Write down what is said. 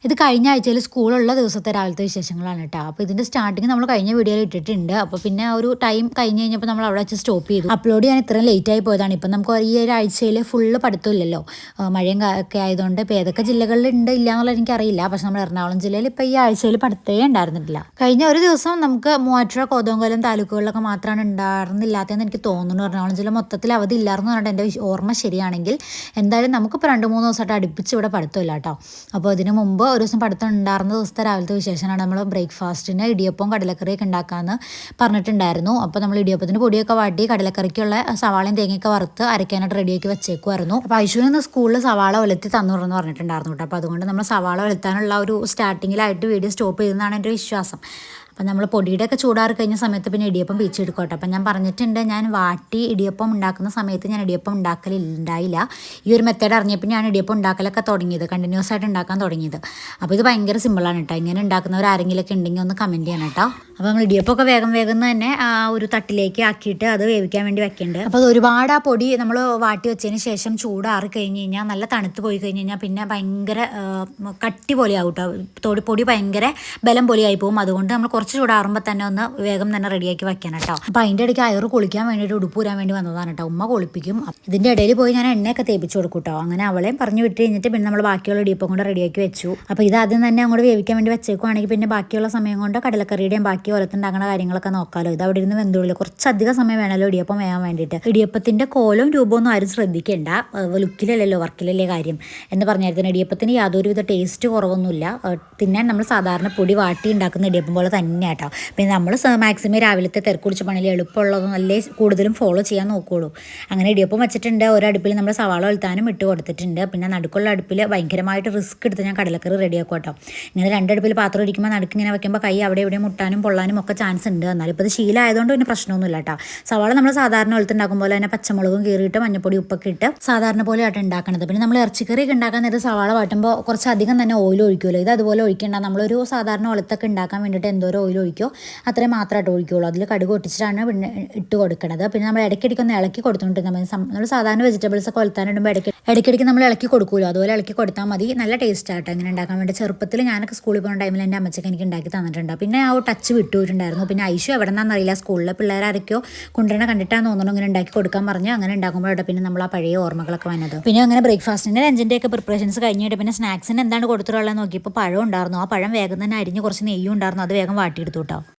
ഇത് കഴിഞ്ഞ ആഴ്ചയിൽ സ്കൂളുള്ള ദിവസത്തെ രാവിലത്തെ വിശേഷങ്ങളാണ് കേട്ടോ. അപ്പോൾ ഇതിൻ്റെ സ്റ്റാർട്ടിങ് നമ്മൾ കഴിഞ്ഞ വീഡിയോയിൽ ഇട്ടിട്ടുണ്ട്. അപ്പോൾ പിന്നെ ഒരു ടൈം കഴിഞ്ഞ് കഴിഞ്ഞപ്പോൾ നമ്മൾ അവിടെ വെച്ച് സ്റ്റോപ്പ് ചെയ്തു. അപ്ലോഡ് ചെയ്യാൻ ഇത്രയും ലേറ്റ് ആയി പോയതാണ്. ഇപ്പം നമുക്ക് ഈ ഒരു ആഴ്ചയിൽ ഫുള്ള് പഠിത്തമില്ലല്ലോ, മഴയും ഒക്കെ ആയതുകൊണ്ട്. ഇപ്പോൾ ഏതൊക്കെ ജില്ലകളിൽ ഉണ്ട് ഇല്ല എന്നുള്ളത് എനിക്കറിയില്ല. പക്ഷെ നമ്മൾ എറണാകുളം ജില്ലയിൽ ഇപ്പോൾ ഈ ആഴ്ചയിൽ പഠിത്തമേ ഉണ്ടായിരുന്നില്ല. കഴിഞ്ഞ ഒരു ദിവസം നമുക്ക് മൂവാറ്റുപുഴ, കോതമംഗലം താലൂക്കുകളിലൊക്കെ മാത്രമാണ് ഉണ്ടായിരുന്നില്ലാത്തതെന്ന് എനിക്ക് തോന്നുന്നു. എറണാകുളം ജില്ല മൊത്തത്തിൽ അവധി ഇല്ലായിരുന്നു പറഞ്ഞിട്ട് എൻ്റെ ഓർമ്മ ശരിയാണെങ്കിൽ. എന്തായാലും നമുക്കിപ്പോൾ 2-3 ദിവസമായിട്ട് അടുപ്പിച്ച് ഇവിടെ പഠിത്തമില്ല കേട്ടോ. അപ്പോൾ ഇതിന് മുമ്പ് ഒരു ദിവസം പഠിത്തം ഉണ്ടായിരുന്ന ദിവസത്തെ രാവിലത്തെ വിശേഷമാണ്. നമ്മൾ ബ്രേക്ക്ഫാസ്റ്റിന് ഇടിയപ്പവും കടലക്കറിയൊക്കെ ഉണ്ടാക്കാമെന്ന് പറഞ്ഞിട്ടുണ്ടായിരുന്നു. അപ്പോൾ നമ്മൾ ഇടിയപ്പത്തിന് പൊടിയൊക്കെ വാട്ടി കടലക്കറിക്കുള്ള സവാളയും തേങ്ങയൊക്കെ വറുത്ത് അരയ്ക്കാനായിട്ട് റെഡിയാക്കി വെച്ചേക്കുമായിരുന്നു. അപ്പോൾ ഐശുവിന് സ്കൂളിൽ സവാള ഒലത്തി തന്നുറന്ന് പറഞ്ഞിട്ടുണ്ടായിരുന്നു കേട്ടോ. അപ്പോൾ അതുകൊണ്ട് നമ്മൾ സവാള ഒലത്താനുള്ള ഒരു സ്റ്റാർട്ടിങ്ങിലായിട്ട് വീഡിയോ സ്റ്റോപ്പ് ചെയ്തെന്നാണ് എൻ്റെ വിശ്വാസം. അപ്പം നമ്മൾ പൊടിയുടെയൊക്കെ ചൂടാറി കഴിഞ്ഞ സമയത്ത് പിന്നെ ഇടിയപ്പം പീച്ചെടുക്കട്ടെ. അപ്പം ഞാൻ പറഞ്ഞിട്ടുണ്ട്, ഞാൻ വാട്ടി ഇടിയപ്പം ഉണ്ടാക്കുന്ന സമയത്ത് ഞാൻ ഇടിയപ്പം ഉണ്ടാക്കലുണ്ടായില്ല. ഈ ഒരു മെത്തേഡ് അറിഞ്ഞപ്പോൾ ഞാൻ ഇടിയപ്പം ഉണ്ടാക്കലൊക്കെ തുടങ്ങിയത്, കണ്ടിന്യൂസ് ആയിട്ട് ഉണ്ടാക്കാൻ തുടങ്ങിയത്. അപ്പോൾ ഇത് ഭയങ്കര സിമ്പിളാണ് കേട്ടോ. ഇങ്ങനെ ഉണ്ടാക്കുന്നവർ ആരെങ്കിലുമൊക്കെ ഉണ്ടെങ്കിൽ ഒന്ന് കമൻറ്റ് ചെയ്യണം കേട്ടോ. അപ്പോൾ നമ്മൾ ഇടിയപ്പമൊക്കെ വേഗം തന്നെ ആ ഒരു തട്ടിലേക്ക് ആക്കിയിട്ട് അത് വേവിക്കാൻ വേണ്ടി വെക്കേണ്ടത്. അപ്പോൾ അത് ഒരുപാട് ആ പൊടി നമ്മൾ വാട്ടി വെച്ചതിന് ശേഷം ചൂടാറി കഴിഞ്ഞ് കഴിഞ്ഞാൽ, നല്ല തണുത്ത് പോയി കഴിഞ്ഞ് കഴിഞ്ഞാൽ പിന്നെ ഭയങ്കര കട്ടി പോലെയാവും കേട്ടോ. പൊടി ഭയങ്കര ബലം പോലെയായി പോകും. അതുകൊണ്ട് നമ്മൾ കുറച്ച് ചൂടാറുമ്പോൾ തന്നെ ഒന്ന് വേഗം തന്നെ റെഡിയാക്കി വെക്കണം കേട്ടോ. അപ്പോൾ അതിൻ്റെ ഇടയ്ക്ക് അയറ് കുളിക്കാൻ വേണ്ടിയിട്ട് ഉടുപ്പ് ഊരാൻ വേണ്ടി വന്നതാണ് കേട്ടോ. ഉമ്മ കുളിപ്പിക്കും. ഇതിൻ്റെ ഇടയിൽ പോയി ഞാൻ എണ്ണയൊക്കെ തേപ്പിച്ച് കൊടുക്കും കേട്ടോ. അങ്ങനെ അവളെയും പറഞ്ഞു വിട്ട് കഴിഞ്ഞിട്ട് പിന്നെ നമ്മൾ ബാക്കിയുള്ള ഇടിയപ്പം കൊണ്ട് റെഡിയാക്കി വെച്ചു. അപ്പോൾ ഇത് ആദ്യം തന്നെ അങ്ങോട്ട് വേവിക്കാൻ വേണ്ടി വെച്ചേക്കുവാണെങ്കിൽ പിന്നെ ബാക്കിയുള്ള സമയം കൊണ്ട് കടലക്കറിയുടെയും ബാക്കി ഓലത്തുണ്ടാക്കുന്ന കാര്യങ്ങളൊക്കെ നോക്കാമല്ലോ. ഇത് അവിടെ ഇരുന്ന് വെന്തുള്ളിൽ കുറച്ചധികം സമയം വേണമല്ലോ ഇടിയപ്പം വേകാൻ വേണ്ടിയിട്ട്. ഇടിയപ്പത്തിൻ്റെ കോലവും രൂപമൊന്നും ആരും ശ്രദ്ധിക്കേണ്ട, ലുക്കിലല്ലല്ലോ വർക്കിലല്ലേ കാര്യം എന്ന് പറഞ്ഞായിരുന്നു. ഇടിയപ്പത്തിന് യാതൊരുവിധ ടേസ്റ്റ് കുറവൊന്നുമില്ല. തിന്നാൻ നമ്മൾ സാധാരണ പൊടി വാട്ടി ഉണ്ടാക്കുന്ന ഇടിയപ്പം പോലെ തന്നെ കേട്ടോ. പിന്നെ നമ്മൾ മാക്സിമം രാവിലത്തെ തിരക്കുടിച്ച പണിയിൽ എളുപ്പമുള്ളതും അല്ലേ കൂടുതലും ഫോളോ ചെയ്യാൻ നോക്കുകയുള്ളൂ. അങ്ങനെ ഇടിയപ്പം വെച്ചിട്ടുണ്ട്. ഒരടുപ്പിൽ നമ്മൾ സവാള വലുത്താനും ഇട്ട് കൊടുത്തിട്ടുണ്ട്. പിന്നെ നടുക്കുള്ള അടുപ്പിൽ ഭയങ്കരമായിട്ട് റിസ്ക് എടുത്ത് ഞാൻ കടലക്കറി റെഡിയാക്കും കേട്ടോ. ഇങ്ങനെ രണ്ടടുപ്പിൽ പാത്രം ഇരിക്കുമ്പോൾ നടുക്ക് ഇങ്ങനെ വെക്കുമ്പോൾ കൈ അവിടെ ഇവിടെ മുട്ടാനും പൊള്ളാനും ഒക്കെ ചാൻസ് ഉണ്ട്. എന്നാലും ഇപ്പോൾ ഇത് ശീലമായതുകൊണ്ട് പിന്നെ പ്രശ്നമൊന്നുമില്ല കേട്ടോ. സവാള നമ്മൾ സാധാരണ വെളുത്തുണ്ടാക്കും പോലെ തന്നെ പച്ചമുളകും കീറിയിട്ട് മഞ്ഞപ്പൊടി ഉപ്പൊക്കെ ഇട്ട് സാധാരണ പോലെയായിട്ട് ഉണ്ടാക്കണത്. പിന്നെ നമ്മൾ ഇറച്ചിക്കറിയൊക്കെ ഉണ്ടാക്കാൻ നേരത്തെ സവാള വാട്ടുമ്പോൾ കുറച്ചധികം തന്നെ ഓയിൽ ഒഴിക്കുമല്ലോ. ഇത് അതുപോലെ ഒഴിക്കേണ്ട. നമ്മളൊരു സാധാരണ വെളുത്തൊക്കെ ഉണ്ടാക്കാൻ വേണ്ടിയിട്ട് എന്തോരം ഓയിൽ ഒഴിക്കോ അത്രയും മാത്രമായിട്ട് ഒഴിക്കുകയുള്ളൂ. അതിൽ കടുക് ഒട്ടിച്ചിട്ടാണ് പിന്നെ ഇട്ട് കൊടുക്കുന്നത്. പിന്നെ നമ്മൾ ഇടയ്ക്കിടയ്ക്ക് ഒന്ന് ഇളക്കി കൊടുത്തുകൊണ്ട് നമ്മൾ സാധാരണ വെജിറ്റബിൾസ് ഒക്കെ കൊളുത്താനിടുമ്പോൾ ഇടയ്ക്കിടയ്ക്ക് നമ്മൾ ഇളക്കി കൊടുക്കുമല്ലോ, അതുപോലെ ഇളക്കി കൊടുത്താൽ മതി. നല്ല ടേസ്റ്റ് ആട്ടോ ഇങ്ങനെ ഉണ്ടാക്കാൻ വേണ്ടി. ചെറുപ്പത്തിൽ ഞാനൊക്കെ സ്കൂളിൽ പോകുന്ന ടൈമിൽ എൻ്റെ അമ്മച്ചൊക്കെ എനിക്ക് ഉണ്ടാക്കി തന്നിട്ടുണ്ട്. പിന്നെ ആ ടച്ച് വിട്ടുപോയിട്ടുണ്ടായിരുന്നു. പിന്നെ ഐശു എവിടെ നിന്നാണെന്നറിയില്ല, സ്കൂളിൽ പിള്ളേരാരൊക്കെയോ കൊണ്ടുവരണ കണ്ടിട്ടാന്ന് തോന്നുന്നു ഇങ്ങനെ ഉണ്ടാക്കി കൊടുക്കാൻ പറഞ്ഞ്. അങ്ങനെ ഉണ്ടാക്കുമ്പോഴാണ് പിന്നെ നമ്മൾ ആ പഴയ ഓർമ്മകളൊക്കെ വന്നത്. പിന്നെ അങ്ങനെ ബ്രേക്ക്ഫാസ്റ്റിൻ്റെ ലഞ്ചിൻ്റെ ഒക്കെ പ്രിപ്പറേഷൻസ് കഴിഞ്ഞിട്ട് പിന്നെ സ്നാക്സിന് എന്താണ് കൊടുത്തിട്ടുള്ളത് നോക്കിയപ്പോൾ പഴം ഉണ്ടായിരുന്നു. ആ പഴം വേഗം തന്നെ അരിഞ്ഞ് കുറച്ച് നെയ്യും ഉണ്ടായിരുന്നു. അത് വേഗം വാട്ടിയെടുത്തു കേട്ടോ.